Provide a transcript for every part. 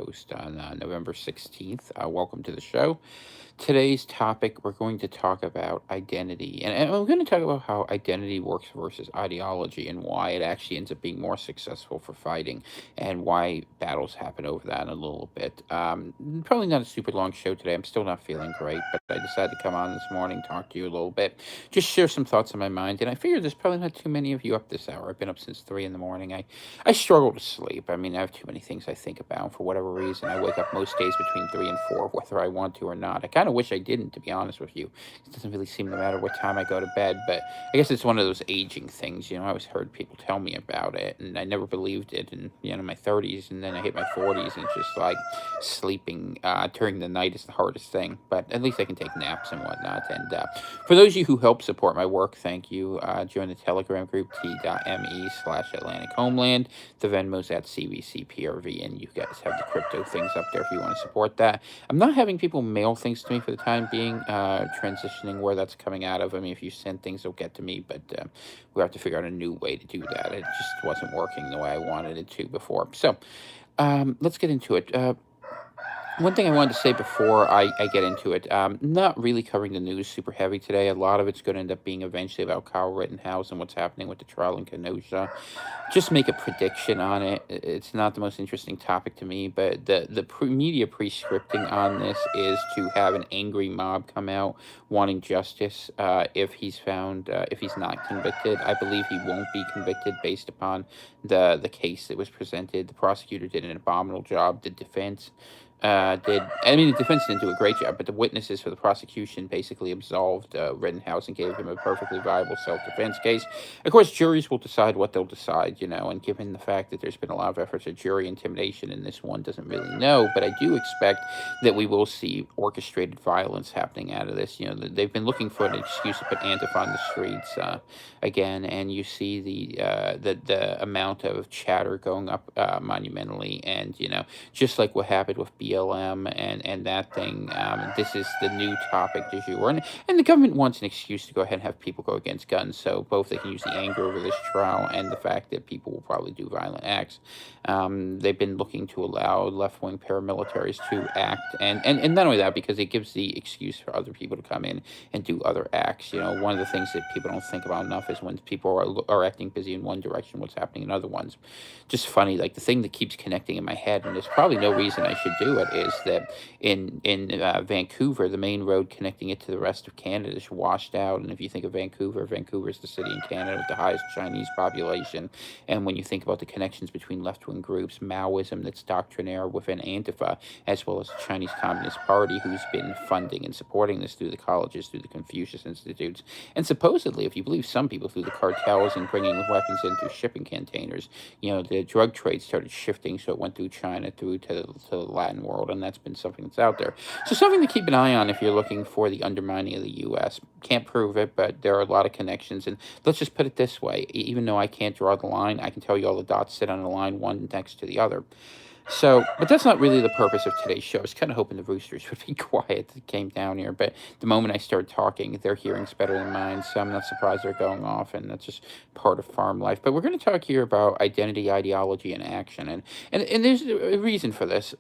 host on November 16th. Welcome to the show. Today's topic, we're going to talk about identity. And I'm going to talk about how identity works versus ideology and why it actually ends up being more successful for fighting and why battles happen over that in a little bit. Probably not a super long show today. I'm still not feeling great, but I decided to come on this morning, talk to you a little bit, just share some thoughts on my mind. And I figured there's probably not too many of you up this hour. I've been up since 3 in the morning. I struggle to sleep. I mean, I have too many things I think about. For whatever reason, I wake up most days between 3 and 4, whether I want to or not. I kind of wish I didn't, to be honest with you. It doesn't really seem to matter what time I go to bed, but I guess it's one of those aging things. I always heard people tell me about it, and I never believed it. And my 30s, and then I hit my 40s, and it's just like sleeping during the night is the hardest thing. But at least I can take naps and whatnot. And for those of you who help support my work, thank you. Join the Telegram group t.me/Atlantic Homeland. The Venmo's at CVCPRV, and you guys have the crypto things up there if you want to support that. I'm not having people mail things to me for the time being, transitioning where that's coming out of. I mean, if you send things, they'll get to me, but we have to figure out a new way to do that. It just wasn't working the way I wanted it to before. So let's get into it. One thing I wanted to say before I get into it, not really covering the news super heavy today. A lot of it's going to end up being eventually about Kyle Rittenhouse and what's happening with the trial in Kenosha. Just make a prediction on it. It's not the most interesting topic to me, but the media pre-scripting on this is to have an angry mob come out wanting justice if he's found, if he's not convicted. I believe he won't be convicted based upon the case that was presented. The prosecutor did an abominable job. The defense the defense didn't do a great job, but the witnesses for the prosecution basically absolved Rittenhouse and gave him a perfectly viable self-defense case. Of course, juries will decide what they'll decide, and given the fact that there's been a lot of efforts at jury intimidation in this one, doesn't really know, but I do expect that we will see orchestrated violence happening out of this. They've been looking for an excuse to put Antifa on the streets again, and you see the amount of chatter going up monumentally, and just like what happened with BLM and that thing. This is the new topic du jour, and the government wants an excuse to go ahead and have people go against guns. So both they can use the anger over this trial and the fact that people will probably do violent acts. They've been looking to allow left-wing paramilitaries to act, and not only that, because it gives the excuse for other people to come in and do other acts. One of the things that people don't think about enough is when people are acting busy in one direction, what's happening in other ones. Just funny, like the thing that keeps connecting in my head, and there's probably no reason I should do it, is that in Vancouver, the main road connecting it to the rest of Canada is washed out. And if you think of Vancouver, Vancouver is the city in Canada with the highest Chinese population. And when you think about the connections between left-wing groups, Maoism that's doctrinaire within Antifa, as well as the Chinese Communist Party, who's been funding and supporting this through the colleges, through the Confucius Institutes, and supposedly, if you believe some people, through the cartels and bringing weapons in through shipping containers. The drug trade started shifting, so it went through China, through to the Latin world, and that's been something that's out there. So something to keep an eye on if you're looking for the undermining of the U.S. Can't prove it, but there are a lot of connections, and let's just put it this way. Even though I can't draw the line, I can tell you all the dots sit on a line, one next to the other. So, but that's not really the purpose of today's show. I was kind of hoping the roosters would be quiet that came down here, but the moment I started talking, their hearing's better than mine, so I'm not surprised they're going off, and that's just part of farm life. But we're going to talk here about identity, ideology, and action, and there's a reason for this.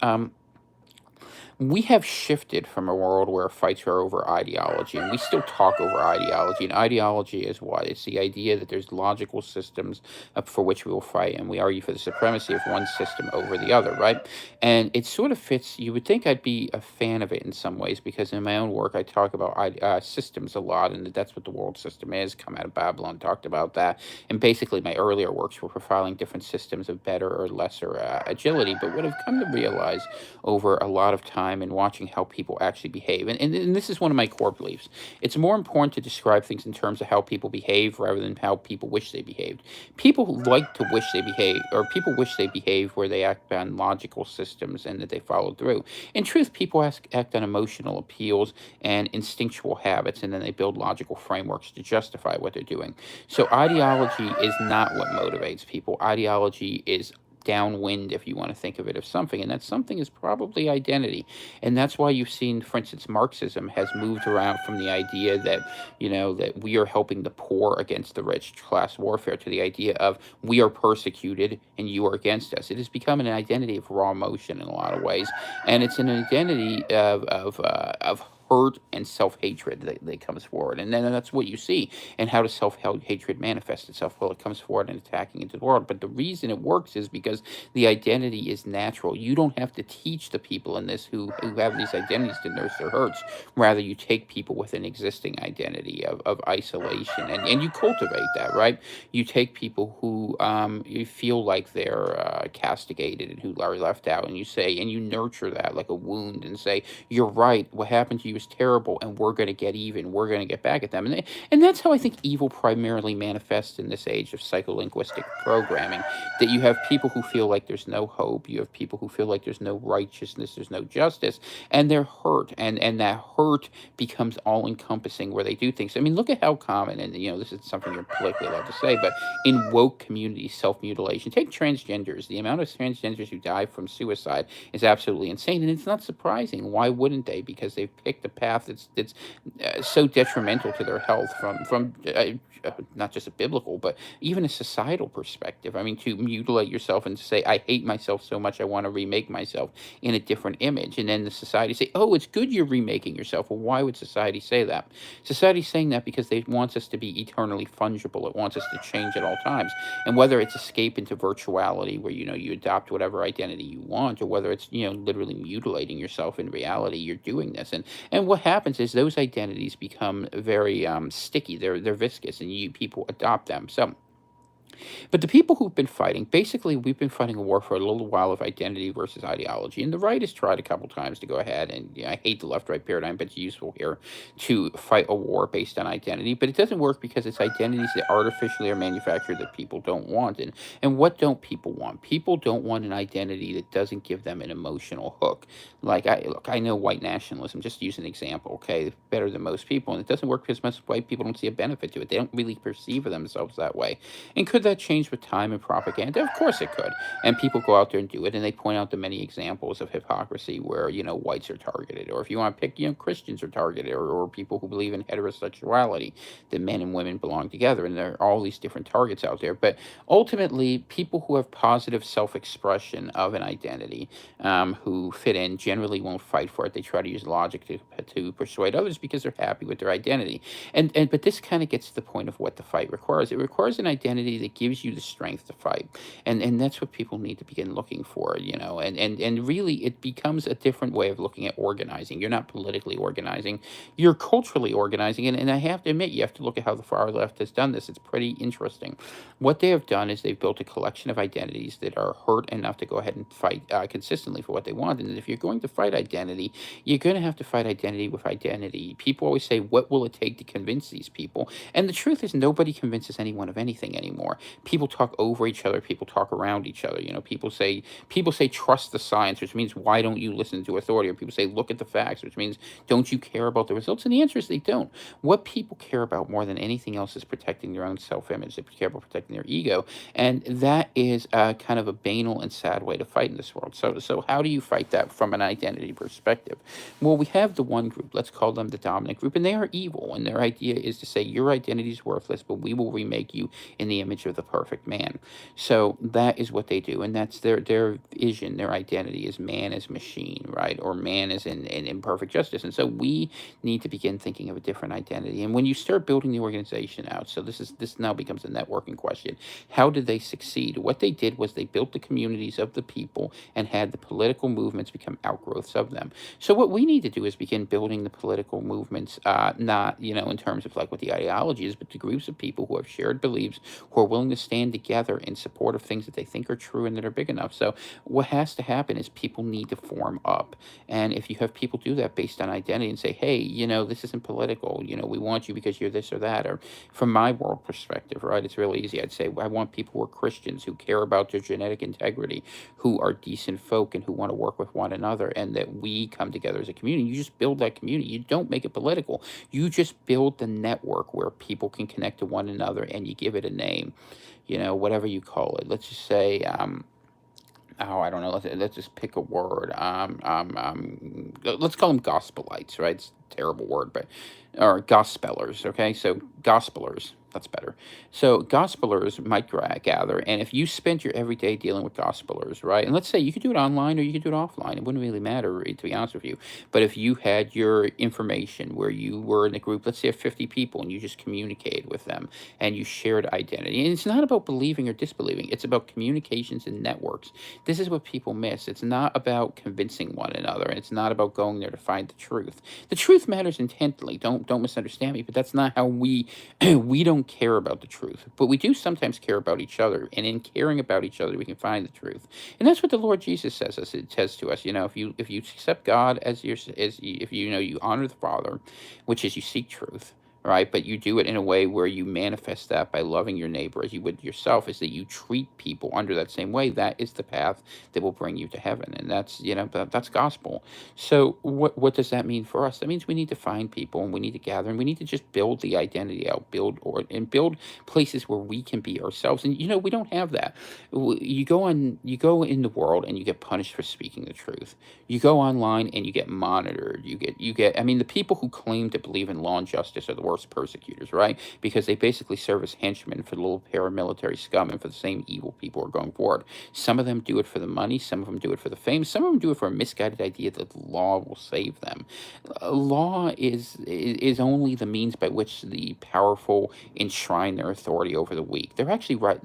We have shifted from a world where fights are over ideology, and we still talk over ideology. And ideology is what? It's the idea that there's logical systems for which we will fight, and we argue for the supremacy of one system over the other, right? And it sort of fits. You would think I'd be a fan of it in some ways, because in my own work, I talk about systems a lot, and that's what the world system is. Come Out of Babylon talked about that. And basically, my earlier works were profiling different systems of better or lesser agility. But what I've come to realize over a lot of time and watching how people actually behave. And this is one of my core beliefs. It's more important to describe things in terms of how people behave rather than how people wish they behaved. People like to wish they behave, or people wish they behave where they act on logical systems and that they follow through. In truth, people act on emotional appeals and instinctual habits, and then they build logical frameworks to justify what they're doing. So ideology is not what motivates people. Ideology is downwind, if you want to think of it, of something, and that something is probably identity. And that's why you've seen, for instance, Marxism has moved around from the idea that, that we are helping the poor against the rich, class warfare, to the idea of we are persecuted and you are against us. It has become an identity of raw emotion in a lot of ways, and it's an identity of hurt and self-hatred that comes forward. And then that's what you see. And how does self-hatred manifest itself? Well, it comes forward in attacking into the world. But the reason it works is because the identity is natural. You don't have to teach the people in this who have these identities to nurse their hurts. Rather, you take people with an existing identity of isolation, and you cultivate that, right? You take people who you feel like they're castigated and who are left out, and you say, and you nurture that like a wound and say, you're right, what happened to you is terrible, and we're going to get even, we're going to get back at them. And that's how I think evil primarily manifests in this age of psycholinguistic programming, that you have people who feel like there's no hope, you have people who feel like there's no righteousness, there's no justice, and they're hurt, and that hurt becomes all encompassing where they do things. I mean, look at how common, and this is something you're politically allowed to say, but in woke communities, self-mutilation, take transgenders, the amount of transgenders who die from suicide is absolutely insane, and it's not surprising. Why wouldn't they? Because they've picked a path that's so detrimental to their health from not just a biblical, but even a societal perspective. I mean, to mutilate yourself and to say, I hate myself so much, I want to remake myself in a different image. And then the society say, oh, it's good you're remaking yourself. Well, why would society say that? Society's saying that because they wants us to be eternally fungible. It wants us to change at all times. And whether it's escape into virtuality where, you adopt whatever identity you want, or whether it's, literally mutilating yourself in reality, you're doing this. And what happens is those identities become very sticky. They're viscous, and people adopt them. So but the people who've been fighting, basically, we've been fighting a war for a little while of identity versus ideology. And the right has tried a couple times to go ahead, and I hate the left right paradigm, but it's useful here to fight a war based on identity. But it doesn't work because it's identities that artificially are manufactured that people don't want. And what don't people want? People don't want an identity that doesn't give them an emotional hook. Like, I know white nationalism, just to use an example, okay, better than most people. And it doesn't work because most white people don't see a benefit to it. They don't really perceive themselves that way. And could that change with time and propaganda? Of course it could. And people go out there and do it, and they point out the many examples of hypocrisy where, whites are targeted, or if you want to pick, Christians are targeted, or people who believe in heterosexuality, that men and women belong together, and there are all these different targets out there. But ultimately, people who have positive self-expression of an identity, who fit in, generally won't fight for it. They try to use logic to persuade others because they're happy with their identity. But this kind of gets to the point of what the fight requires. It requires an identity that gives you the strength to fight, and that's what people need to begin looking for. And really, it becomes a different way of looking at organizing. You're not politically organizing, you're culturally organizing. And I have to admit, you have to look at how the far left has done this. It's pretty interesting. What they have done is they've built a collection of identities that are hurt enough to go ahead and fight consistently for what they want. And if you're going to fight identity, you're going to have to fight identity with identity. People always say, what will it take to convince these people? And the truth is, nobody convinces anyone of anything anymore. People talk over each other. People talk around each other. People say trust the science, which means why don't you listen to authority? Or people say look at the facts, which means don't you care about the results? And the answer is they don't. What people care about more than anything else is protecting their own self-image. They care about protecting their ego, and that is kind of a banal and sad way to fight in this world. So how do you fight that from an identity perspective? Well, we have the one group. Let's call them the dominant group, and they are evil. And their idea is to say your identity is worthless, but we will remake you in the image of the perfect man. So that is what they do, and that's their vision. Their identity is man as machine, right? Or man as in imperfect justice. And so we need to begin thinking of a different identity. And when you start building the organization out, so this now becomes a networking question. How did they succeed? What they did was they built the communities of the people and had the political movements become outgrowths of them. So what we need to do is begin building the political movements, not in terms of like what the ideology is, but the groups of people who have shared beliefs, who are willing to stand together in support of things that they think are true and that are big enough. So what has to happen is people need to form up. And if you have people do that based on identity and say, hey, this isn't political, we want you because you're this or that, or from my world perspective, right, it's really easy. I'd say I want people who are Christians, who care about their genetic integrity, who are decent folk and who want to work with one another, and that we come together as a community. You just build that community. You don't make it political. You just build the network where people can connect to one another, and you give it a name, whatever you call it. Let's just say oh, I don't know. Let's just pick a word. Let's call them gospelites, right? It's a terrible word, but or gospelers. Okay, so gospelers. That's better. So gospelers might gather, and if you spent your everyday dealing with gospelers, right? And let's say you could do it online or you could do it offline. It wouldn't really matter, really, to be honest with you. But if you had your information where you were in a group, let's say of 50 people, and you just communicated with them and you shared identity, and it's not about believing or disbelieving. It's about communications and networks. This is what people miss. It's not about convincing one another. It's not about going there to find the truth. The truth matters intently. Don't misunderstand me, but that's not how we we don't care about the truth. But we do sometimes care about each other, and in caring about each other, we can find the truth. And that's what the Lord Jesus says us. It says to us, if you accept God as your if you honor the Father, which is you seek truth, right? But you do it in a way where you manifest that by loving your neighbor as you would yourself, is that you treat people under that same way. That is the path that will bring you to heaven. And that's gospel. So what does that mean for us? That means we need to find people, and we need to gather, and we need to just build the identity out, build places where we can be ourselves. And we don't have that. You go in the world and you get punished for speaking the truth. You go online and you get monitored. You get I mean, the people who claim to believe in law and justice are the worst persecutors, right? Because they basically serve as henchmen for the little paramilitary scum and for the same evil people who are going forward. Some of them do it for the money, some of them do it for the fame, some of them do it for a misguided idea that the law will save them. Law is only the means by which the powerful enshrine their authority over the weak. They're actually right.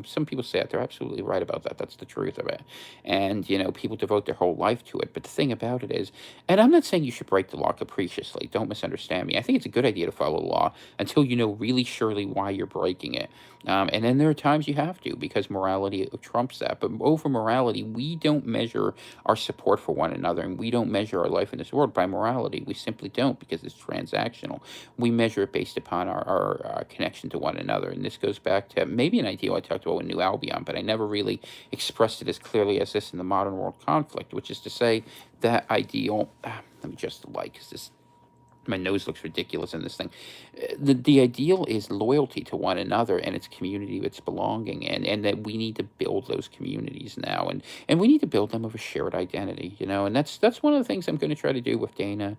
Some people say it. They're absolutely right about that. That's the truth of it. And people devote their whole life to it. But the thing about it is, and I'm not saying you should break the law capriciously. Don't misunderstand me. I think it's a good idea to follow the law until you know really surely why you're breaking it. And then there are times you have to, because morality trumps that. But over morality, we don't measure our support for one another, and we don't measure our life in this world by morality. We simply don't, because it's transactional. We measure it based upon our connection to one another. And this goes back to maybe an ideal I talked about in New Albion, but I never really expressed it as clearly as this in the modern world conflict, which is to say that ideal. Let me just because this my nose looks ridiculous in this thing. The ideal is loyalty to one another, and it's community, it's belonging, and that we need to build those communities now, and we need to build them of a shared identity, and that's one of the things I'm going to try to do with Dana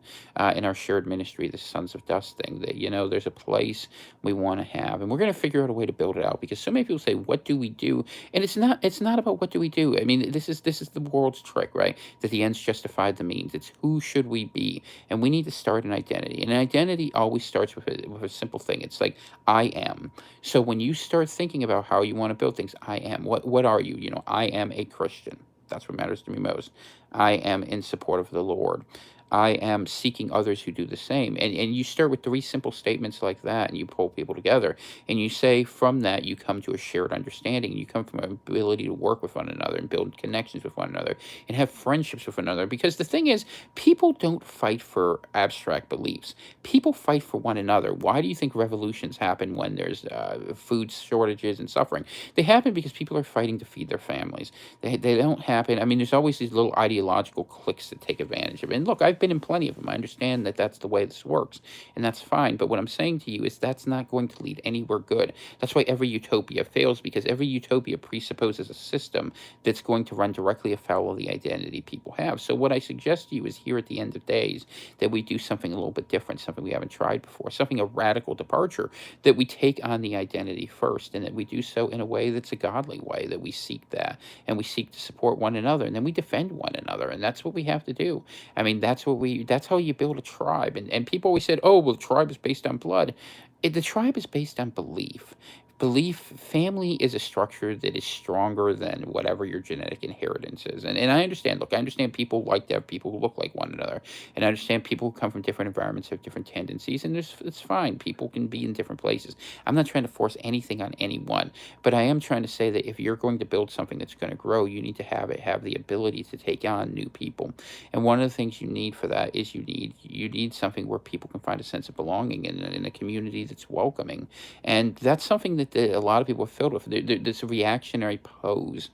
in our shared ministry, the Sons of Dust thing. That there's a place we want to have, and we're going to figure out a way to build it out, because so many people say, what do we do? And it's not about what do we do. I mean, this is the world's trick, right? That the ends justified the means. It's who should we be, and we need to start an identity. And an identity always starts with a simple thing. It's like, I am. So when you start thinking about how you want to build things, I am. What are you? I am a Christian. That's what matters to me most. I am in support of the Lord. I am seeking others who do the same. And you start with three simple statements like that, and you pull people together. And you say from that, you come to a shared understanding. You come from an ability to work with one another and build connections with one another and have friendships with one another. Because the thing is, people don't fight for abstract beliefs. People fight for one another. Why do you think revolutions happen when there's food shortages and suffering? They happen because people are fighting to feed their families. They don't happen. I mean, there's always these little ideological cliques that take advantage of it. And look, I've been in plenty of them. I understand that that's the way this works, and that's fine. But what I'm saying to you is that's not going to lead anywhere good. That's why every utopia fails, because every utopia presupposes a system that's going to run directly afoul of the identity people have. So what I suggest to you is, here at the end of days, that we do something a little bit different, something we haven't tried before, something a radical departure, that we take on the identity first, and that we do so in a way that's a godly way, that we seek that, and we seek to support one another, and then we defend one another. And that's what we have to do. I mean, that's how you build a tribe. And people always said, oh, well, the tribe is based on blood. The tribe is based on belief. Family is a structure that is stronger than whatever your genetic inheritance is. And I understand, look, I understand people like to have people who look like one another. And I understand people who come from different environments have different tendencies, and it's fine. People can be in different places. I'm not trying to force anything on anyone, but I am trying to say that if you're going to build something that's going to grow, you need to have the ability to take on new people. And one of the things you need for that is you need something where people can find a sense of belonging in a community that's welcoming. And that's something that a lot of people are filled with. There's a reactionary pose,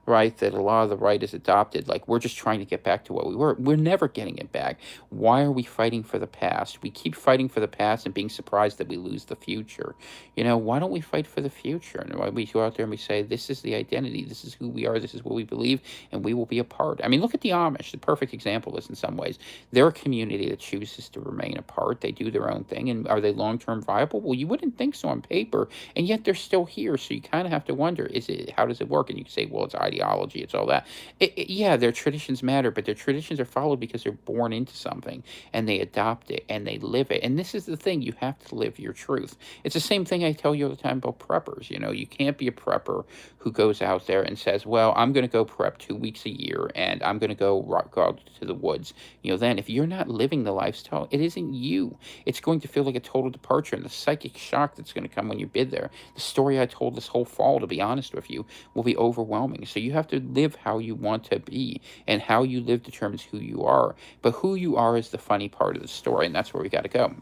right, that a lot of the right is adopted. Like, we're just trying to get back to what we were. We're never getting it back. Why are we fighting for the past? We keep fighting for the past and being surprised that we lose the future. Why don't we fight for the future? And why we go out there and we say, this is the identity, this is who we are, this is what we believe, and we will be a part. I mean, look at the Amish. The perfect example is, in some ways, they're a community that chooses to remain apart. They do their own thing. And are they long-term viable? Well, you wouldn't think so on paper, and yet they're still here. So you kind of have to wonder, how does it work? And you can say, well, it's ideology, it's all that. Yeah, their traditions matter, but their traditions are followed because they're born into something and they adopt it and they live it. And this is the thing, you have to live your truth. It's the same thing I tell you all the time about preppers. You can't be a prepper who goes out there and says, well, I'm going to go prep 2 weeks a year and I'm going to go out to the woods. Then if you're not living the lifestyle, it isn't you. It's going to feel like a total departure, and the psychic shock that's going to come when you bid there. The story I told this whole fall, to be honest with you, will be overwhelming. So you have to live how you want to be, and how you live determines who you are. But who you are is the funny part of the story, and that's where we got to go.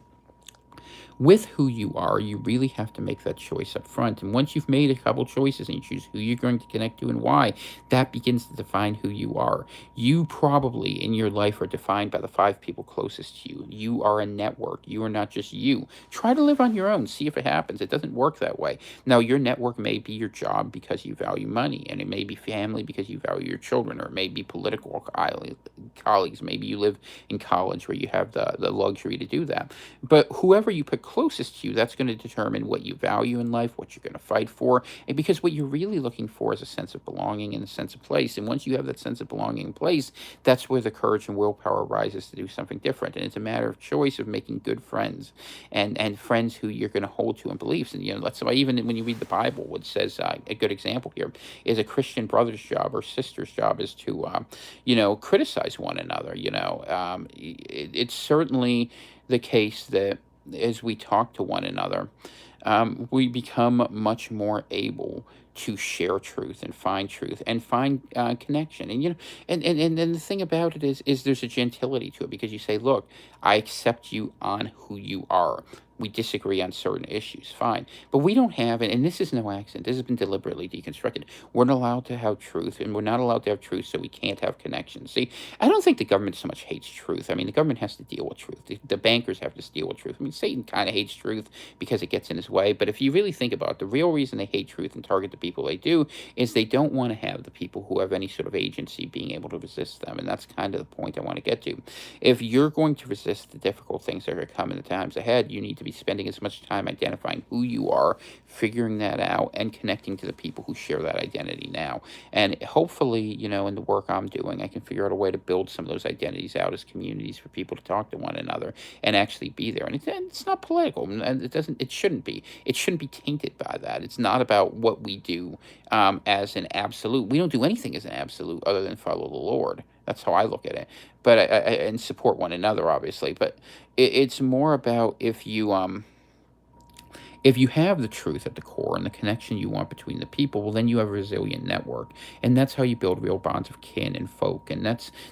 With who you are, you really have to make that choice up front. And once you've made a couple choices and you choose who you're going to connect to and why, that begins to define who you are. You probably in your life are defined by the 5 people closest to you. You are a network. You are not just you. Try to live on your own. See if it happens. It doesn't work that way. Now, your network may be your job because you value money, and it may be family because you value your children, or it may be political colleagues. Maybe you live in college where you have the luxury to do that. But whoever you put closest to you, that's going to determine what you value in life, what you're going to fight for. And because what you're really looking for is a sense of belonging and a sense of place. And once you have that sense of belonging and place, that's where the courage and willpower rises to do something different. And it's a matter of choice of making good friends, and friends who you're going to hold to in beliefs. And that's why even when you read the Bible, which says a good example here is a Christian brother's job or sister's job is to criticize one another. It's certainly the case that as we talk to one another, we become much more able to share truth and find connection. And then the thing about it is there's a gentility to it, because you say, look, I accept you on who you are. We disagree on certain issues, fine. But we don't have it, and this is no accident. This has been deliberately deconstructed. We're not allowed to have truth, and we're not allowed to have truth, so we can't have connection. See, I don't think the government so much hates truth. I mean, the government has to deal with truth. The bankers have to deal with truth. I mean, Satan kind of hates truth because it gets in his way. But if you really think about it, the real reason they hate truth and target the people they do is they don't want to have the people who have any sort of agency being able to resist them. And that's kind of the point I want to get to. If you're going to resist the difficult things that are going to come in the times ahead, you need to be spending as much time identifying who you are, figuring that out, and connecting to the people who share that identity now. And hopefully, in the work I'm doing, I can figure out a way to build some of those identities out as communities for people to talk to one another and actually be there. And it's not political, and it shouldn't be. It shouldn't be tainted by that. It's not about what we do as an absolute. We don't do anything as an absolute other than follow the Lord. That's how I look at it. But and support one another, obviously. But it's more about if you have the truth at the core and the connection you want between the people, well, then you have a resilient network. And that's how you build real bonds of kin and folk. And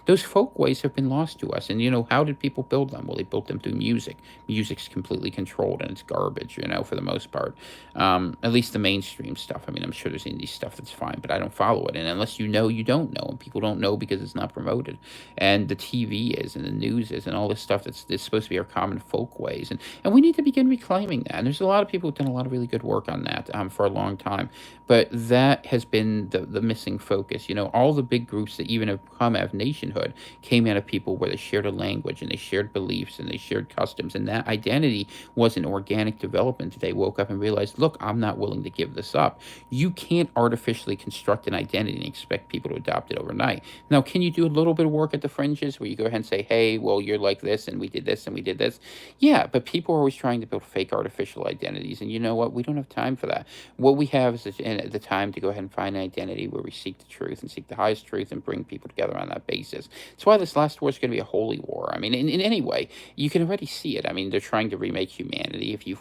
those folk ways have been lost to us. And, how did people build them? Well, they built them through music. Music's completely controlled, and it's garbage, for the most part. At least the mainstream stuff. I mean, I'm sure there's indie stuff that's fine, but I don't follow it. And unless you know, you don't know. And people don't know because it's not promoted. And the TV is, and the news is, and all this stuff that's supposed to be our common folk ways. And we need to begin reclaiming that. And there's a lot of people who've done a lot of really good work on that for a long time. But that has been the missing focus. All the big groups that even have come out of nationhood came out of people where they shared a language and they shared beliefs and they shared customs. And that identity was an organic development. They woke up and realized, look, I'm not willing to give this up. You can't artificially construct an identity and expect people to adopt it overnight. Now, can you do a little bit of work at the fringes where you go ahead and say, hey, well, you're like this and we did this and we did this? Yeah, but people are always trying to build fake artificial identities. And you know what? We don't have time for that. What we have is the time to go ahead and find an identity where we seek the truth and seek the highest truth and bring people together on that basis. That's why this last war is going to be a holy war. I mean, in any way, you can already see it. I mean, they're trying to remake humanity. If you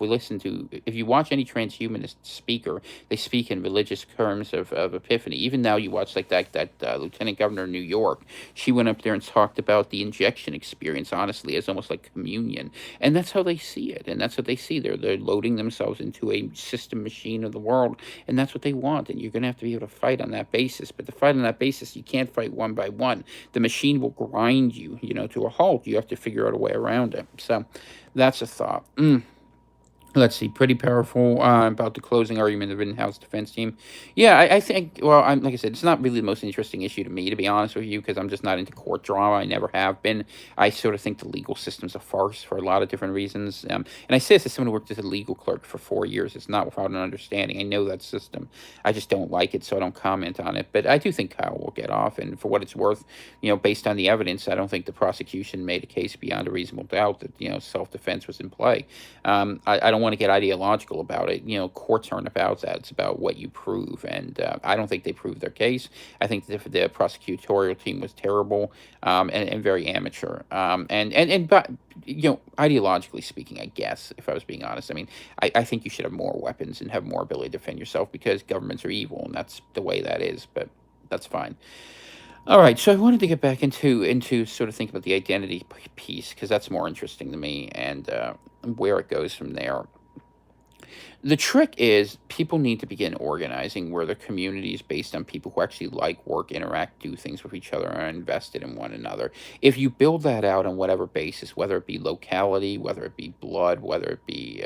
watch any transhumanist speaker, they speak in religious terms of epiphany. Even now, you watch like that Lieutenant Governor of New York. She went up there and talked about the injection experience, honestly, as almost like communion. And that's how they see it. And that's what they see. They're loading themselves themselves into a system machine of the world, and that's what they want. And you're going to have to be able to fight on that basis. But to fight on that basis, you can't fight one by one. The machine will grind you, to a halt. You have to figure out a way around it. So that's a thought. Let's see, pretty powerful about the closing argument of the in-house defense team. Yeah, I think. Well, like I said, it's not really the most interesting issue to me, to be honest with you, because I'm just not into court drama. I never have been. I sort of think the legal system's a farce for a lot of different reasons. And I say this as someone who worked as a legal clerk for 4 years. It's not without an understanding. I know that system. I just don't like it, so I don't comment on it. But I do think Kyle will get off, and for what it's worth, based on the evidence, I don't think the prosecution made a case beyond a reasonable doubt that self-defense was in play. I don't want to get ideological about it. Courts aren't about that. It's about what you prove. And I don't think they proved their case. I think the prosecutorial team was terrible and very amateur. But ideologically speaking, I guess, if I was being honest, I mean, I think you should have more weapons and have more ability to defend yourself because governments are evil, and that's the way that is. But that's fine. All right, so I wanted to get back into sort of think about the identity piece because that's more interesting to me and where it goes from there. The trick is people need to begin organizing where the community is based on people who actually like work, interact, do things with each other, and are invested in one another. If you build that out on whatever basis, whether it be locality, whether it be blood, whether it be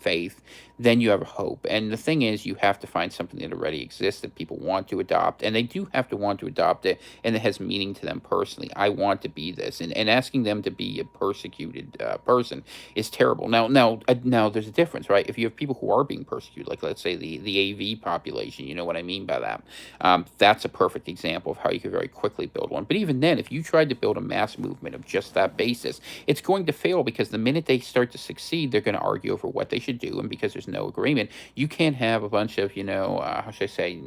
faith, then you have a hope. And the thing is, you have to find something that already exists that people want to adopt, and they do have to want to adopt it, and it has meaning to them personally. I want to be this, and asking them to be a persecuted person is terrible. Now, there's a difference, right? If you have people who are being persecuted, like let's say the AV population, you know what I mean by that. That's a perfect example of how you could very quickly build one. But even then, if you tried to build a mass movement of just that basis, it's going to fail because the minute they start to succeed, they're going to argue over what they should do, and because there's no agreement, you can't have a bunch of how should I say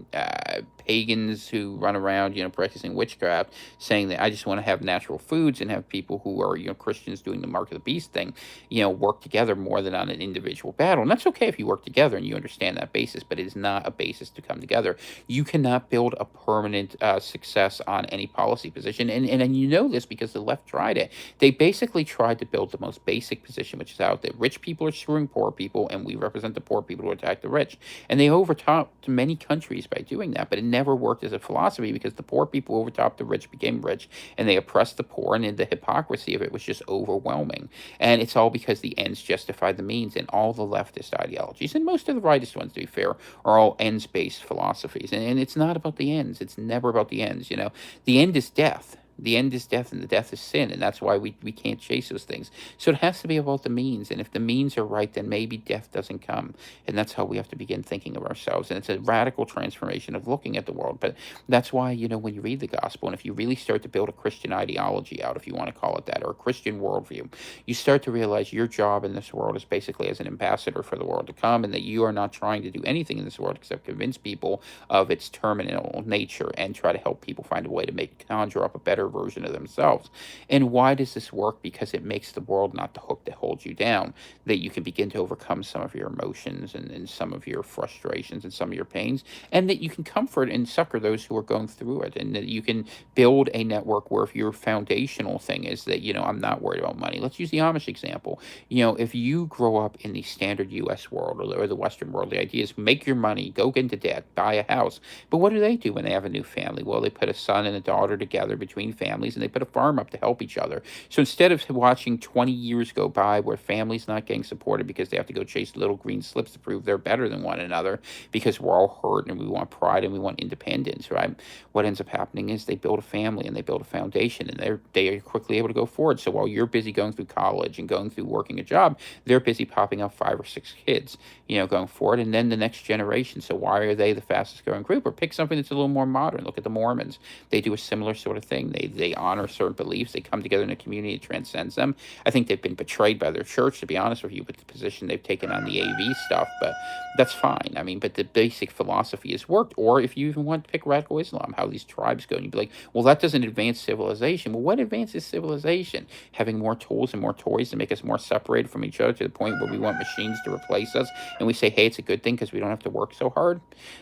pagans who run around practicing witchcraft saying that I just want to have natural foods and have people who are Christians doing the mark of the beast thing work together more than on an individual battle. And that's okay if you work together and you understand that basis, but it is not a basis to come together. You cannot build a permanent success on any policy position. And you know this because the left tried it. They basically tried to build the most basic position, which is out that rich people are screwing poor people, and we represent the poor people to attack the rich. And they overtopped many countries by doing that, but it never worked as a philosophy because the poor people overtopped the rich, became rich, and they oppressed the poor, and the hypocrisy of it was just overwhelming. And it's all because the ends justify the means, and all the leftist ideologies, and most of the rightist ones, to be fair, are all ends-based philosophies. And it's not about the ends. It's never about the ends, The end is death. The end is death, and the death is sin, and that's why we can't chase those things. So it has to be about the means, and if the means are right, then maybe death doesn't come, and that's how we have to begin thinking of ourselves. And it's a radical transformation of looking at the world, but that's why, when you read the gospel, and if you really start to build a Christian ideology out, if you want to call it that, or a Christian worldview, you start to realize your job in this world is basically as an ambassador for the world to come, and that you are not trying to do anything in this world except convince people of its terminal nature and try to help people find a way to conjure up a better version of themselves. And why does this work? Because it makes the world not the hook that holds you down, that you can begin to overcome some of your emotions and some of your frustrations and some of your pains, and that you can comfort and succor those who are going through it, and that you can build a network where if your foundational thing is that, I'm not worried about money. Let's use the Amish example. If you grow up in the standard U.S. world or the Western world, the idea is make your money, go get into debt, buy a house. But what do they do when they have a new family? Well, they put a son and a daughter together between families, and they put a farm up to help each other. So instead of watching 20 years go by where families not getting supported because they have to go chase little green slips to prove they're better than one another because we're all hurt and we want pride and we want independence, right? What ends up happening is they build a family and they build a foundation, and they are quickly able to go forward. So while you're busy going through college and going through working a job, they're busy popping out 5 or 6 kids, going forward, and then the next generation. So why are they the fastest growing group? Or pick something that's a little more modern. Look at the Mormons. They do a similar sort of thing. They honor certain beliefs. They come together in a community that transcends them. I think they've been betrayed by their church, to be honest with you, with the position they've taken on the AV stuff, but that's fine. I mean, but the basic philosophy has worked. Or if you even want to pick radical Islam, how these tribes go, and you'd be like, well, that doesn't advance civilization. Well, what advances civilization? Having more tools and more toys to make us more separated from each other to the point where we want machines to replace us, and we say, hey, it's a good thing because we don't have to work so hard.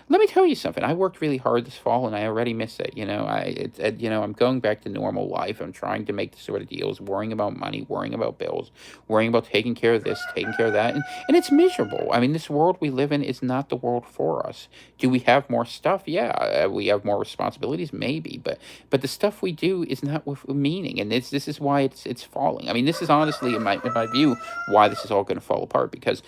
Let me tell you something. I worked really hard this fall, and I already miss it. I'm going back back to normal life. I'm trying to make the sort of deals, worrying about money, worrying about bills, worrying about taking care of this, taking care of that. And it's miserable. I mean, this world we live in is not the world for us. Do we have more stuff? Yeah. We have more responsibilities? Maybe. But the stuff we do is not with meaning. And this is why it's falling. I mean, this is honestly, in my view, why this is all going to fall apart, because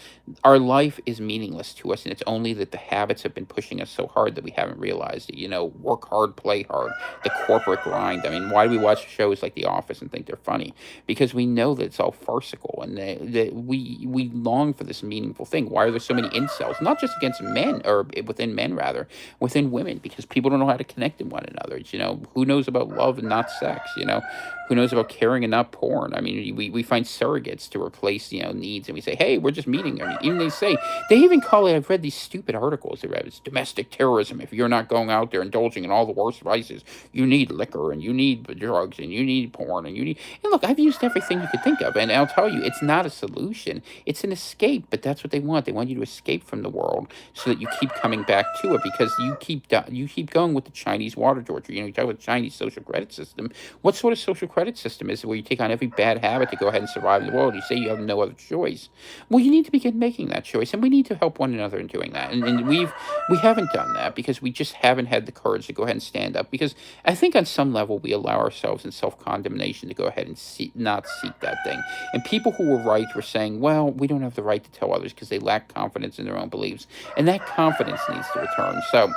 our life is meaningless to us, and it's only that the habits have been pushing us so hard that we haven't realized it. Work hard, play hard, the corporate grind. I mean, why do we watch shows like The Office and think they're funny? Because we know that it's all farcical, and that we long for this meaningful thing. Why are there so many incels? Not just against men, or within men rather, within women, because people don't know how to connect with one another. Who knows about love and not sex? Who knows about caring and not porn? I mean, we find surrogates to replace, needs, and we say, hey, we're just meeting. I mean, even they even call it, I've read these stupid articles, it's domestic terrorism. If you're not going out there indulging in all the worst vices, you need liquor, and you need drugs, and you need porn, and look, I've used everything you could think of, and I'll tell you, it's not a solution. It's an escape, but that's what they want. They want you to escape from the world so that you keep coming back to it, because you keep going with the Chinese water torture. You talk about the Chinese social credit system. What sort of social credit system is it, where you take on every bad habit to go ahead and survive in the world? You say you have no other choice. Well, you need to begin making that choice, and we need to help one another in doing that. And we haven't done that because we just haven't had the courage to go ahead and stand up. Because I think on some level we allow ourselves in self-condemnation to go ahead and not seek that thing. And people who were right were saying, well, we don't have the right to tell others because they lack confidence in their own beliefs, and that confidence needs to return. So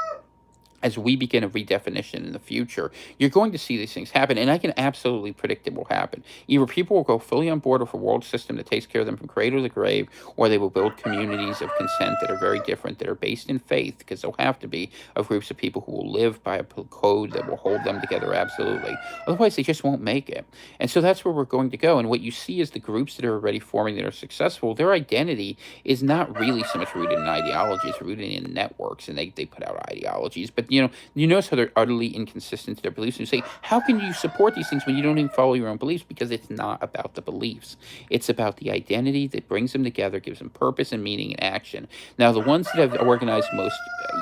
as we begin a redefinition in the future, you're going to see these things happen, and I can absolutely predict it will happen. Either people will go fully on board with a world system that takes care of them from cradle to grave, or they will build communities of consent that are very different, that are based in faith, because they'll have to be, of groups of people who will live by a code that will hold them together absolutely. Otherwise, they just won't make it. And so that's where we're going to go. And what you see is the groups that are already forming, that are successful, their identity is not really so much rooted in ideology, it's rooted in networks, and they put out ideologies. But you notice how they're utterly inconsistent to their beliefs. And you say, how can you support these things when you don't even follow your own beliefs? Because it's not about the beliefs. It's about the identity that brings them together, gives them purpose and meaning and action. Now, the ones that have organized most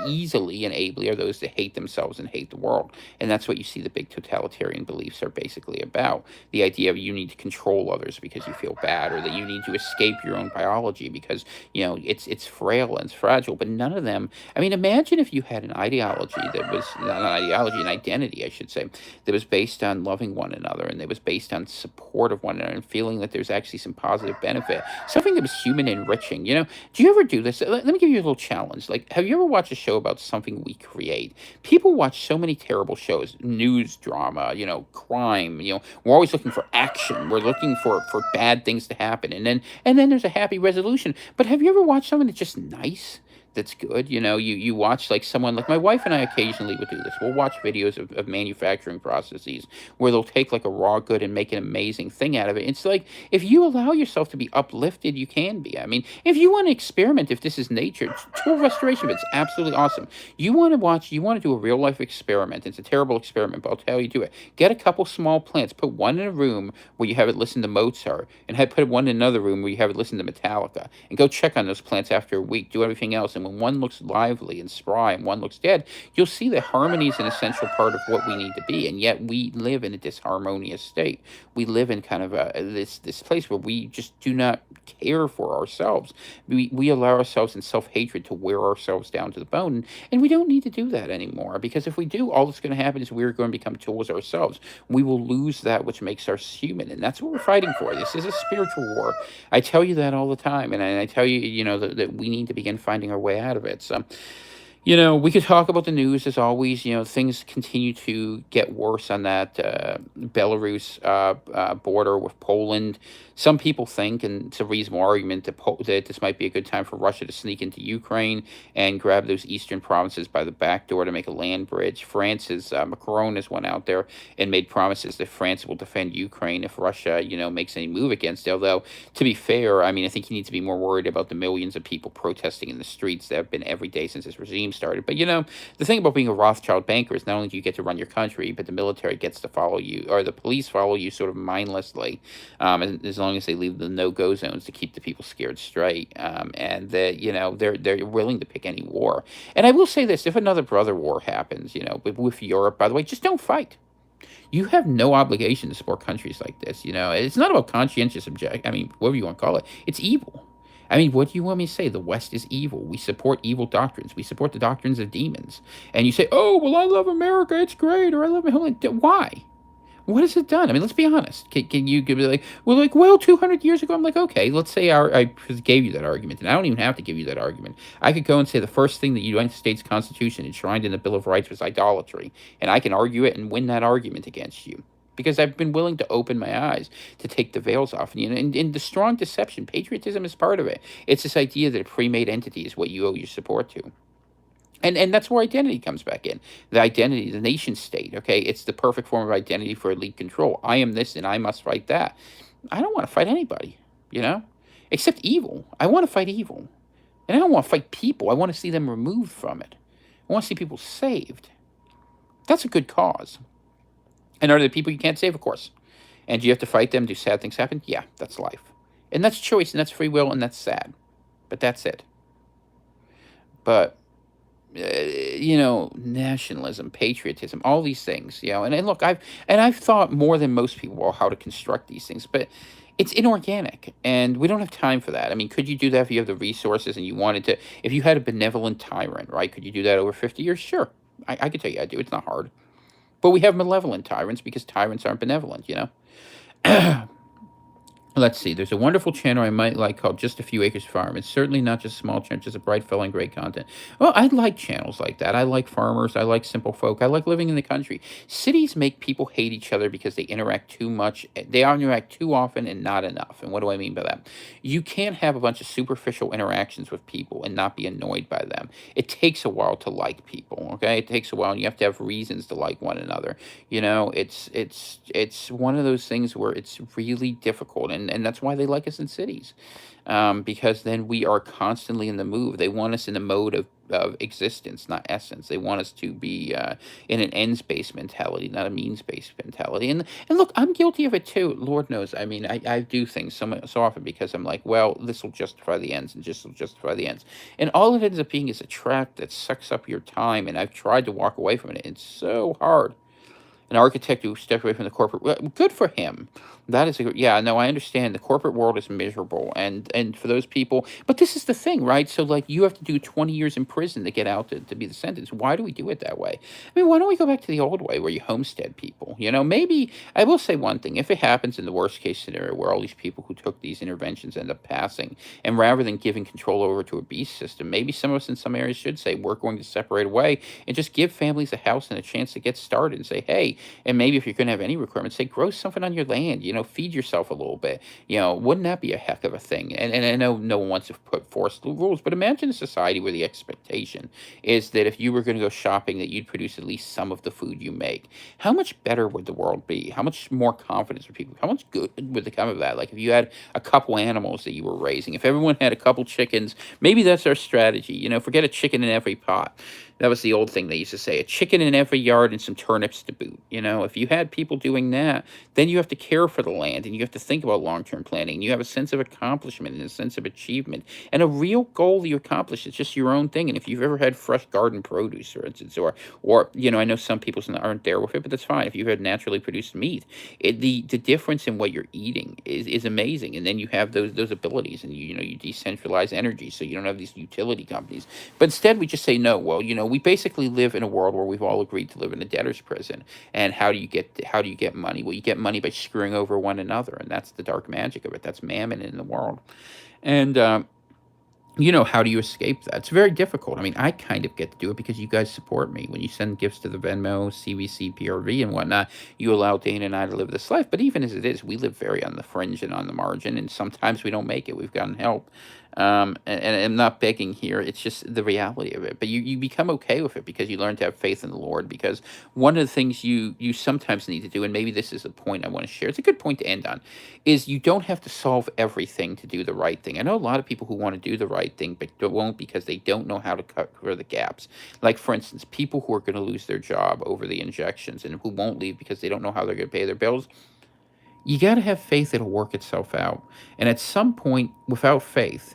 easily and ably are those that hate themselves and hate the world. And that's what you see the big totalitarian beliefs are basically about. The idea of you need to control others because you feel bad, or that you need to escape your own biology because, it's frail and it's fragile. But none of them, I mean, imagine if you had an ideology that was, not an ideology, an identity, I should say, that was based on loving one another, and that was based on support of one another, and feeling that there's actually some positive benefit, something that was human enriching. Do you ever do this? Let me give you a little challenge. Like, have you ever watched a show about something we create? People watch so many terrible shows, news drama, crime. We're always looking for action. We're looking for bad things to happen, and then there's a happy resolution. But have you ever watched something that's just nice? That's good. You watch, like, someone, like my wife and I occasionally would do this. We'll watch videos of manufacturing processes where they'll take like a raw good and make an amazing thing out of it. It's like, if you allow yourself to be uplifted, you can be. I mean, if you want to experiment, if this is nature, tool restoration, it's absolutely awesome. You want to do a real life experiment. It's a terrible experiment, but I'll tell you, do it. Get a couple small plants, put one in a room where you have it listen to Mozart, and put one in another room where you have it listen to Metallica, and go check on those plants after a week. Do everything else. And when one looks lively and spry and one looks dead, you'll see that harmony is an essential part of what we need to be. And yet we live in a disharmonious state. We live in kind of this place where we just do not care for ourselves. We allow ourselves in self-hatred to wear ourselves down to the bone. And we don't need to do that anymore, because if we do, all that's going to happen is we're going to become tools ourselves. We will lose that which makes us human. And that's what we're fighting for. This is a spiritual war. I tell you that all the time. And I tell you, that we need to begin finding our way out of it. So, we could talk about the news as always. Things continue to get worse on that Belarus border with Poland. Some people think, and it's a reasonable argument, that this might be a good time for Russia to sneak into Ukraine and grab those eastern provinces by the back door to make a land bridge. France's Macron has went out there and made promises that France will defend Ukraine if Russia, makes any move against it. Although, to be fair, I mean, I think he needs to be more worried about the millions of people protesting in the streets that have been every day since this regime started. But, the thing about being a Rothschild banker is not only do you get to run your country, but the military gets to follow you, or the police follow you sort of mindlessly, as long as they leave the no-go zones to keep the people scared straight. And they're willing to pick any war. And I will say this: if another brother war happens, with Europe, by the way, just don't fight. You have no obligation to support countries like this. It's not about conscientious object. I mean, whatever you want to call it. It's evil. I mean, what do you want me to say? The West is evil. We support evil doctrines. We support the doctrines of demons. And you say, "Oh, well, I love America. It's great," or "I love my homeland." Why? What has it done? I mean, let's be honest. Can you give me well, 200 years ago? I'm like, okay, let's say I gave you that argument, and I don't even have to give you that argument. I could go and say the first thing the United States Constitution enshrined in the Bill of Rights was idolatry, and I can argue it and win that argument against you because I've been willing to open my eyes to take the veils off. And the strong deception, patriotism is part of it. It's this idea that a pre-made entity is what you owe your support to. And that's where identity comes back in. The identity, the nation state, okay? It's the perfect form of identity for elite control. I am this and I must fight that. I don't want to fight anybody, you know? Except evil. I want to fight evil. And I don't want to fight people. I want to see them removed from it. I want to see people saved. That's a good cause. And are there people you can't save? Of course. And do you have to fight them? Do sad things happen? Yeah, that's life. And that's choice, and that's free will, and that's sad. But that's it. But nationalism, patriotism, all these things, and look, I've thought more than most people about how to construct these things, but it's inorganic, and we don't have time for that. I mean, could you do that if you have the resources and you wanted to? If you had a benevolent tyrant, right? Could you do that over 50 years? Sure, I could tell you I do. It's not hard, but we have malevolent tyrants because tyrants aren't benevolent. Let's see. There's a wonderful channel I might like called Just a Few Acres Farm. It's certainly not just a small channel, just a bright fellow and great content. Well, I like channels like that. I like farmers. I like simple folk. I like living in the country. Cities make people hate each other because they interact too much. They interact too often and not enough. And what do I mean by that? You can't have a bunch of superficial interactions with people and not be annoyed by them. It takes a while to like people, okay? It takes a while, and you have to have reasons to like one another. It's one of those things where it's really difficult, and that's why they like us in cities, because then we are constantly in the move. They want us in the mode of existence, not essence. They want us to be in an ends-based mentality, not a means-based mentality. And look, I'm guilty of it too. Lord knows. I mean, I do things so often because I'm like, well, this will justify the ends, and just will justify the ends. And all it ends up being is a trap that sucks up your time. And I've tried to walk away from it. It's so hard. An architect who stepped away from the corporate, well, good for him. That is yeah, no, I understand the corporate world is miserable, and for those people, but this is the thing, right? So like you have to do 20 years in prison to get out to be the sentence. Why do we do it that way? I mean, why don't we go back to the old way where you homestead people? Maybe I will say one thing: if it happens in the worst case scenario where all these people who took these interventions end up passing, and rather than giving control over to a beast system, maybe some of us in some areas should say we're going to separate away and just give families a house and a chance to get started and say, hey, and maybe if you're going to have any requirements, say grow something on your land. Feed yourself a little bit. Wouldn't that be a heck of a thing? And I know no one wants to put forced rules, but imagine a society where the expectation is that if you were going to go shopping, that you'd produce at least some of the food you make. How much better would the world be? How much more confidence would people? How much good would come of that? Like if you had a couple animals that you were raising, if everyone had a couple chickens, maybe that's our strategy. Forget a chicken in every pot. That was the old thing they used to say, a chicken in every yard and some turnips to boot. If you had people doing that, then you have to care for the land and you have to think about long-term planning. You have a sense of accomplishment and a sense of achievement and a real goal that you accomplish. It's just your own thing. And if you've ever had fresh garden produce, for instance, or I know some people aren't there with it, but that's fine. If you've had naturally produced meat, the difference in what you're eating is amazing. And then you have those abilities, and you decentralize energy, so you don't have these utility companies. But instead, we just say no. Well, we basically live in a world where we've all agreed to live in a debtor's prison. And how do you get money? Well, you get money by screwing over one another, and that's the dark magic of it. That's mammon in the world. And how do you escape that? It's very difficult. I mean, I kind of get to do it because you guys support me. When you send gifts to the Venmo, CVC, PRV, and whatnot, you allow Dana and I to live this life. But even as it is, we live very on the fringe and on the margin, and sometimes we don't make it. We've gotten help. And I'm not begging here. It's just the reality of it. But you become okay with it because you learn to have faith in the Lord. Because one of the things you sometimes need to do, and maybe this is a point I want to share, it's a good point to end on, is you don't have to solve everything to do the right thing. I know a lot of people who want to do the right thing, but won't because they don't know how to cover the gaps. Like, for instance, people who are going to lose their job over the injections and who won't leave because they don't know how they're going to pay their bills. You got to have faith it'll work itself out. And at some point, without faith,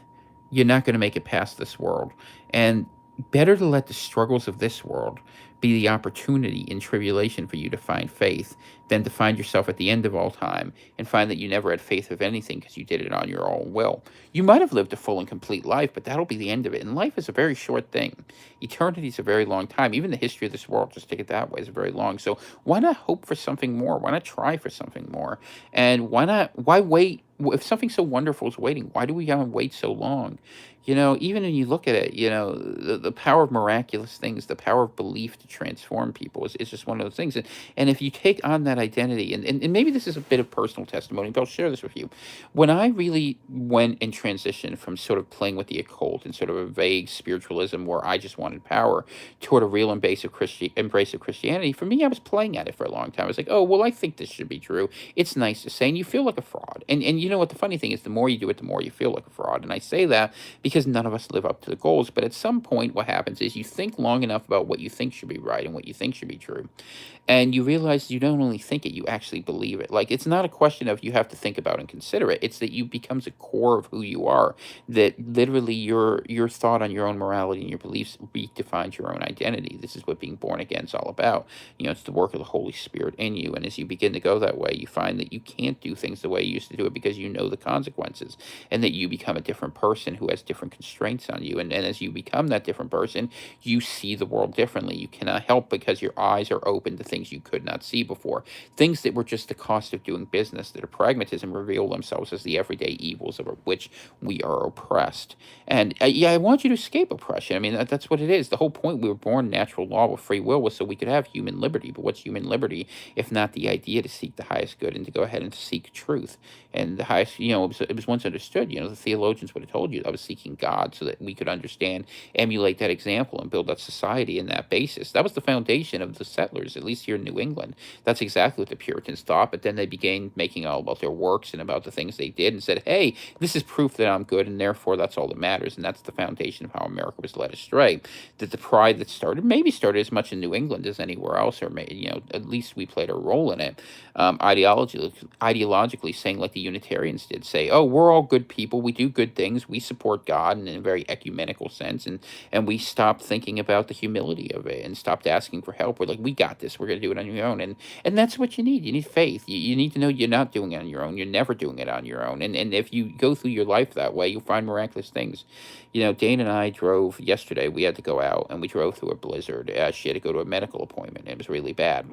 you're not going to make it past this world. And better to let the struggles of this world be the opportunity in tribulation for you to find faith than to find yourself at the end of all time and find that you never had faith of anything because you did it on your own will. You might have lived a full and complete life, but that'll be the end of it. And life is a very short thing. Eternity is a very long time. Even the history of this world, just take it that way, is very long. So why not hope for something more? Why not try for something more? And why wait? If something so wonderful is waiting, why do we gotta wait so long? Even when you look at it, the power of miraculous things, the power of belief to transform people is just one of those things. And if you take on that identity, and maybe this is a bit of personal testimony, but I'll share this with you. When I really went and transitioned from sort of playing with the occult and sort of a vague spiritualism where I just wanted power toward a real embrace of Christianity, for me, I was playing at it for a long time. I was like, oh, well, I think this should be true. It's nice to say, and you feel like a fraud. And you know what? The funny thing is, the more you do it, the more you feel like a fraud. And I say that because none of us live up to the goals. But at some point, what happens is you think long enough about what you think should be right and what you think should be true, and you realize you don't only think it, you actually believe it. Like, it's not a question of you have to think about and consider it, it's that you becomes a core of who you are, that literally your thought on your own morality and your beliefs redefines your own identity. This is what being born again is all about. It's the work of the Holy Spirit in you, and as you begin to go that way, you find that you can't do things the way you used to do it because you know the consequences, and that you become a different person who has different constraints on you. And as you become that different person, you see the world differently. You cannot help because your eyes are open to things you could not see before. Things that were just the cost of doing business, that are pragmatism, reveal themselves as the everyday evils of which we are oppressed. And yeah, I want you to escape oppression. I mean, that's what it is. The whole point, we were born natural law with free will was so we could have human liberty. But what's human liberty if not the idea to seek the highest good and to go ahead and to seek truth? And the highest, it was once understood, the theologians would have told you I was seeking God so that we could understand, emulate that example, and build that society in that basis. That was the foundation of the settlers, at least here in New England. That's exactly what the Puritans thought. But then they began making all about their works and about the things they did and said, hey, this is proof that I'm good, and therefore that's all that matters. And that's the foundation of how America was led astray. That the pride that maybe started as much in New England as anywhere else, or at least we played a role in it. Ideologically saying, like the Unitarians did, say, oh, we're all good people, we do good things, we support God in a very ecumenical sense, and we stopped thinking about the humility of it and stopped asking for help. We're like, we got this, we're going to do it on your own. And that's what you need. You need faith. You need to know you're not doing it on your own. You're never doing it on your own. And if you go through your life that way, you'll find miraculous things. Dane and I drove yesterday. We had to go out, and we drove through a blizzard. She had to go to a medical appointment. It was really bad.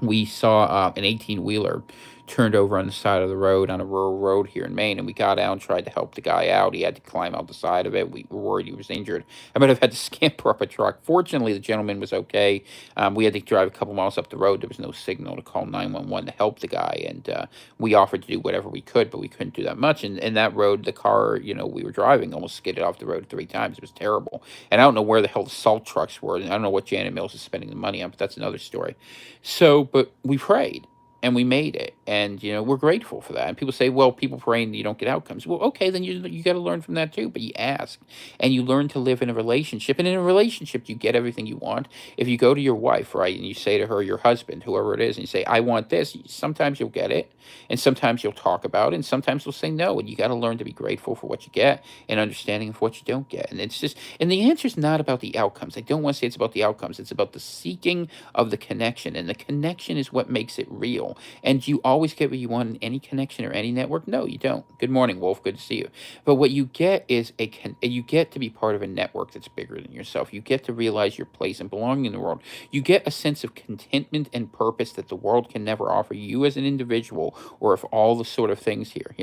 We saw an 18-wheeler turned over on the side of the road on a rural road here in Maine, and we got out and tried to help the guy out. He had to climb out the side of it. We were worried he was injured. I might have had to scamper up a truck. Fortunately, the gentleman was okay. We had to drive a couple miles up the road. There was no signal to call 911 to help the guy, and we offered to do whatever we could, but we couldn't do that much. And that road, the car, we were driving almost skidded off the road 3 times. It was terrible. And I don't know where the hell the salt trucks were. And I don't know what Janet Mills is spending the money on, but that's another story. So, but we prayed and we made it, and we're grateful for that. And people say, well, people praying and you don't get outcomes. Well, okay, then you got to learn from that too. But you ask, and you learn to live in a relationship, and in a relationship you get everything you want. If you go to your wife, right, and you say to her, your husband, whoever it is, and you say, I want this, sometimes you'll get it, and sometimes you'll talk about it, and sometimes you'll say no. And you got to learn to be grateful for what you get and understanding of what you don't get. And it's just, and the answer is not about the outcomes. I don't want to say it's about the outcomes. It's about the seeking of the connection, and the connection is what makes it real. And do you always get what you want in any connection or any network? No, you don't. Good morning, Wolf. Good to see you. But what you get is you get to be part of a network that's bigger than yourself. You get to realize your place and belonging in the world. You get a sense of contentment and purpose that the world can never offer you as an individual, or if all the sort of things here.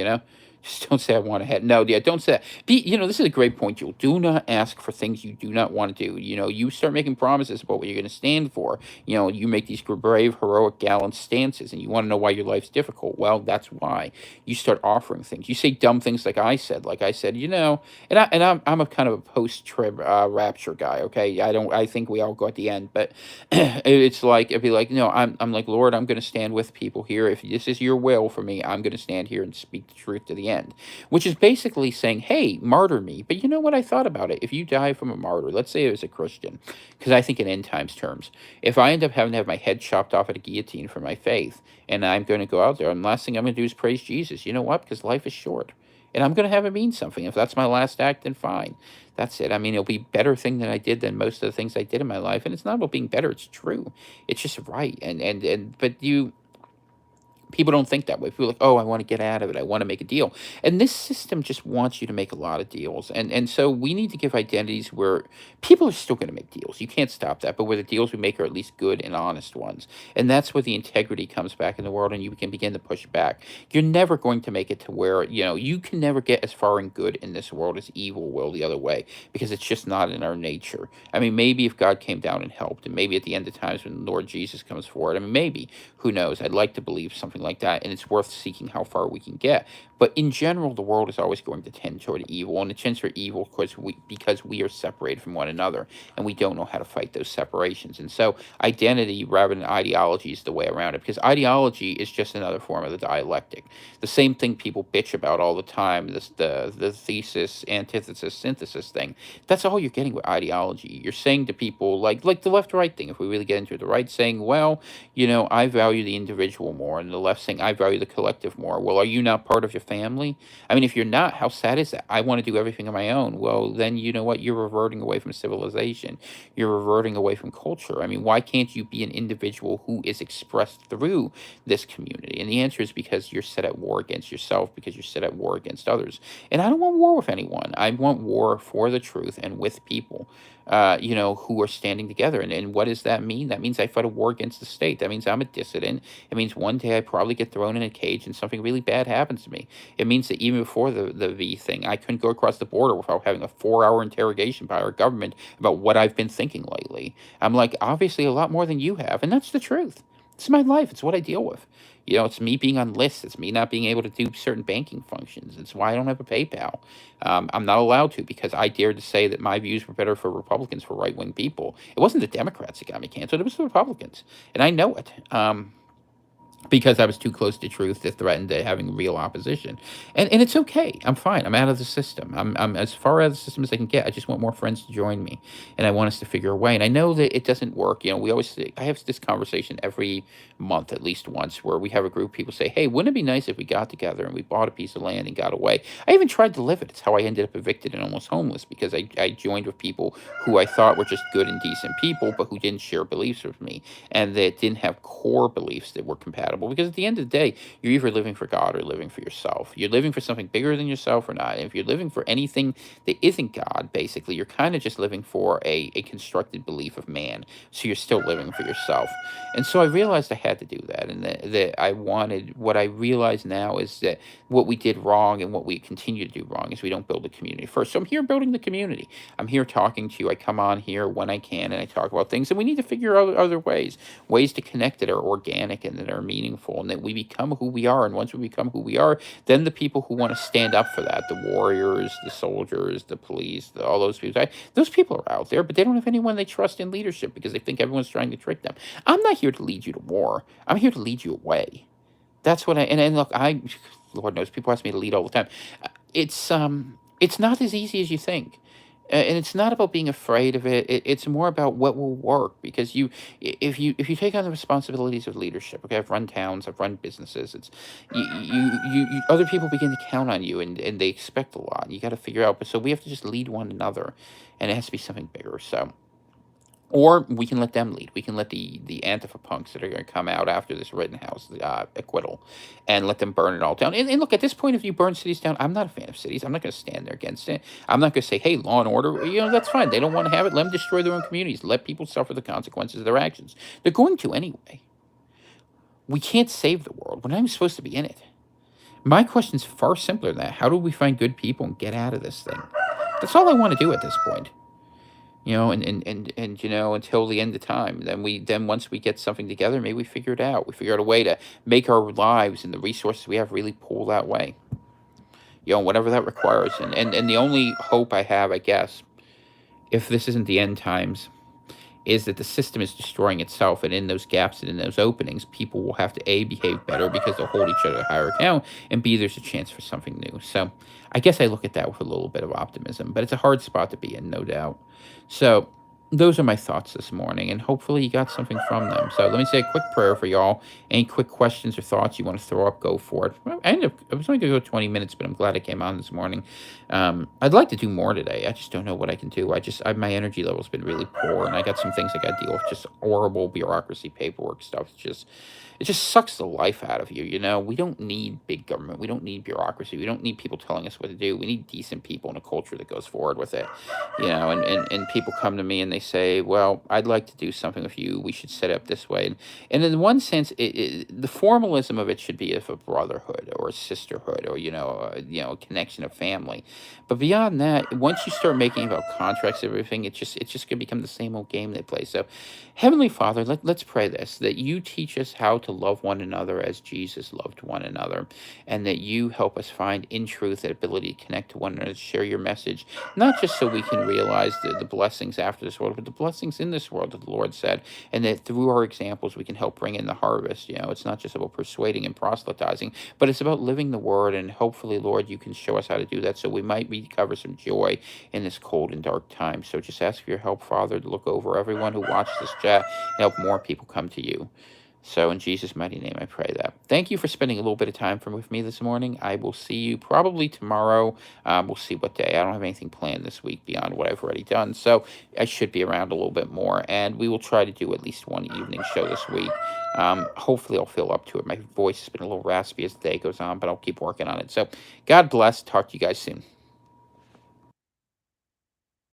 Just don't say I want to head. No, yeah, don't say that. This is a great point, Joel. Do not ask for things you do not want to do. You start making promises about what you're going to stand for. You make these brave, heroic, gallant stances, and you want to know why your life's difficult. Well, that's why you start offering things. You say dumb things like I said. I'm a kind of a post-trib rapture guy. Okay, I think we all go at the end, but it's like it'd be like, no, I'm like, Lord, I'm going to stand with people here. If this is your will for me, I'm going to stand here and speak the truth to the end, which is basically saying, hey, martyr me. But you know what? I thought about it. If you die from a martyr, let's say it was a Christian, because I think in end times terms, if I end up having to have my head chopped off at a guillotine for my faith, and I'm going to go out there, and the last thing I'm going to do is praise Jesus. You know what? Because life is short. And I'm going to have it mean something. If that's my last act, then fine. That's it. I mean, it'll be a better thing than I did than most of the things I did in my life. And it's not about being better. It's true. It's just right. But people don't think that way. People are like, oh, I want to get out of it. I want to make a deal. And this system just wants you to make a lot of deals. And so we need to give identities where people are still going to make deals. You can't stop that. But where the deals we make are at least good and honest ones. And that's where the integrity comes back in the world and you can begin to push back. You're never going to make it to where, you can never get as far in good in this world as evil will the other way, because it's just not in our nature. I mean, maybe if God came down and helped, and maybe at the end of times when Lord Jesus comes forward, I mean, maybe, who knows? I'd like to believe something like that, and it's worth seeking how far we can get. But in general, the world is always going to tend toward evil, and it tends toward evil because we are separated from one another, and we don't know how to fight those separations. And so, identity rather than ideology is the way around it, because ideology is just another form of the dialectic. The same thing people bitch about all the time, the thesis, antithesis, synthesis thing. That's all you're getting with ideology. You're saying to people like the left right thing. If we really get into it, the right saying, well, I value the individual more, and the left saying, I value the collective more. Well, are you not part of your family? I mean, if you're not, how sad is that? I want to do everything on my own. Well, then you know what? You're reverting away from civilization. You're reverting away from culture. I mean, why can't you be an individual who is expressed through this community? And the answer is because you're set at war against yourself, because you're set at war against others. And I don't want war with anyone. I want war for the truth and with people, who are standing together. And what does that mean? That means I fight a war against the state. That means I'm a dissident. It means one day I probably get thrown in a cage and something really bad happens to me. It means that even before the V thing, I couldn't go across the border without having a 4-hour interrogation by our government about what I've been thinking lately. I'm like, obviously a lot more than you have. And that's the truth. It's my life. It's what I deal with. It's me being on lists. It's me not being able to do certain banking functions. It's why I don't have a PayPal. I'm not allowed to, because I dared to say that my views were better for Republicans, for right wing people. It wasn't the Democrats that got me canceled. It was the Republicans. And I know it. Because I was too close to truth to threaten to having real opposition. And it's okay. I'm fine. I'm out of the system. I'm as far out of the system as I can get. I just want more friends to join me. And I want us to figure a way. And I know that it doesn't work. We always say, I have this conversation every month, at least once, where we have a group of people say, hey, wouldn't it be nice if we got together and we bought a piece of land and got away? I even tried to live it. It's how I ended up evicted and almost homeless, because I joined with people who I thought were just good and decent people, but who didn't share beliefs with me, and that didn't have core beliefs that were compatible. Because at the end of the day, you're either living for God or living for yourself. You're living for something bigger than yourself or not. And if you're living for anything that isn't God, basically, you're kind of just living for a constructed belief of man. So you're still living for yourself. And so I realized I had to do that. And that I wanted, what I realize now is that what we did wrong and what we continue to do wrong is we don't build a community first. So I'm here building the community. I'm here talking to you. I come on here when I can and I talk about things. And we need to figure out other ways to connect that are organic and that are meaningful, and that we become who we are. And once we become who we are, then the people who want to stand up for that, the warriors, the soldiers, the police, all those people, those people are out there, but they don't have anyone they trust in leadership, because they think everyone's trying to trick them. I'm not here to lead you to war. I'm here to lead you away. That's what and look, Lord knows, people ask me to lead all the time. It's not as easy as you think. And it's not about being afraid of it. It's more about what will work, because if you take on the responsibilities of leadership. Okay, I've run towns, I've run businesses. It's other people begin to count on you, and they expect a lot. And you got to figure out. But so we have to just lead one another, and it has to be something bigger. So. Or we can let them lead. We can let the Antifa punks that are going to come out after this Rittenhouse acquittal, and let them burn it all down. And look, at this point, if you burn cities down, I'm not a fan of cities. I'm not going to stand there against it. I'm not going to say, hey, law and order, that's fine. They don't want to have it. Let them destroy their own communities. Let people suffer the consequences of their actions. They're going to anyway. We can't save the world. We're not even supposed to be in it. My question is far simpler than that. How do we find good people and get out of this thing? That's all I want to do at this point. Until the end of time. Then once we get something together, maybe we figure it out. We figure out a way to make our lives and the resources we have really pull that way. Whatever that requires. And the only hope I have, I guess, if this isn't the end times, is that the system is destroying itself, and in those gaps and in those openings, people will have to A, behave better because they'll hold each other to a higher account, and B, there's a chance for something new. So I guess I look at that with a little bit of optimism, but it's a hard spot to be in, no doubt. So those are my thoughts this morning, and hopefully you got something from them. So let me say a quick prayer for y'all. Any quick questions or thoughts you want to throw up, go for it. Well, I was only going to go 20 minutes, but I'm glad I came on this morning. I'd like to do more today. I just don't know what I can do. My energy level's been really poor, and I got some things I got to deal with, just horrible bureaucracy, paperwork stuff. It just sucks the life out of you. We don't need big government. We don't need bureaucracy. We don't need people telling us what to do. We need decent people and a culture that goes forward with it. And people come to me and they say, well, I'd like to do something with you. We should set up this way. And in one sense, the formalism of it should be of a brotherhood or a sisterhood or, a connection of family. But beyond that, once you start making about contracts and everything, it's just going to become the same old game they play. So, Heavenly Father, let's pray this, that you teach us how to love one another as Jesus loved one another, and that you help us find in truth that ability to connect to one another, to share your message, not just so we can realize the blessings after this world, but the blessings in this world that the Lord said, and that through our examples we can help bring in the harvest. It's not just about persuading and proselytizing, but it's about living the word, and hopefully, Lord, you can show us how to do that so we might recover some joy in this cold and dark time. So just ask for your help, Father, to look over everyone who watched this chat and help more people come to you. So in Jesus' mighty name, I pray that. Thank you for spending a little bit of time with me this morning. I will see you probably tomorrow. We'll see what day. I don't have anything planned this week beyond what I've already done. So I should be around a little bit more. And we will try to do at least one evening show this week. Hopefully I'll feel up to it. My voice has been a little raspy as the day goes on, but I'll keep working on it. So God bless. Talk to you guys soon.